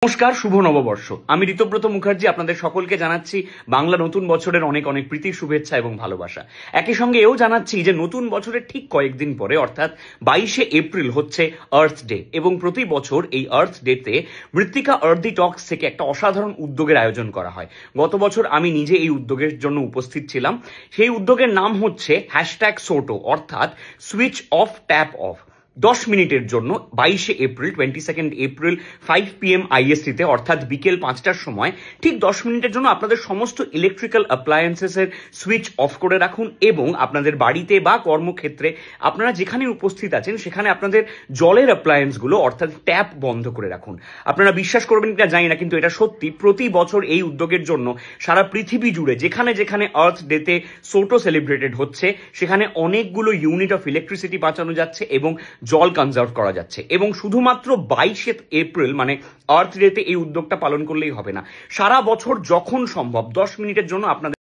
নমস্কার, শুভ নববর্ষ। আমি ঋতব্রত মুখার্জি আপনাদের সকলকে জানাচ্ছি বাংলা নতুন বছরের অনেক অনেক প্রীতি, শুভেচ্ছা এবং ভালোবাসা। একই সঙ্গে এও জানাচ্ছি যে নতুন বছরের ঠিক কয়েকদিন পরে অর্থাৎ 22শে এপ্রিল হচ্ছে আর্থ ডে এবং প্রতি বছর এই আর্থ ডেতে মৃত্তিকা আর্থি টক্স থেকে একটা অসাধারণ উদ্যোগের আয়োজন করা হয়। গত বছর আমি নিজে এই উদ্যোগের জন্য উপস্থিত ছিলাম। সেই উদ্যোগের নাম হচ্ছে #সোটো অর্থাৎ সুইচ অফ ট্যাপ অফ। 10 মিনিটের জন্য 22শে April 22nd April 5 PM IST তে অর্থাৎ বিকেল 5টার সময় ঠিক 10 মিনিটের জন্য আপনাদের সমস্ত ইলেকট্রিক্যাল অ্যাপ্লায়েন্সেস এর সুইচ অফ করে রাখুন এবং আপনাদের বাড়িতে বা কর্মক্ষেত্রে আপনারা যেখানে উপস্থিত আছেন সেখানে আপনাদের জলের অ্যাপ্লায়েন্সগুলো অর্থাৎ ট্যাপ বন্ধ করে রাখুন। আপনারা বিশ্বাস করবেন কিনা জানি না, কিন্তু এটা সত্যি। প্রতি বছর এই উদ্যোগের জন্য সারা পৃথিবী জুড়ে যেখানে যেখানে আর্থ ডেতে সোটো সেলিব্রেটেড হচ্ছে সেখানে অনেকগুলো ইউনিট অফ ইলেকট্রিসিটি বাঁচানো যাচ্ছে এবং জল কনজার্ভ করা যাচ্ছে। এবং শুধুমাত্র 22শে এপ্রিল মানে আর্থ ডেতে এই উদ্যোগটা পালন করলেই হবে না, সারা বছর যখন সম্ভব 10 মিনিটের জন্য আপনাদের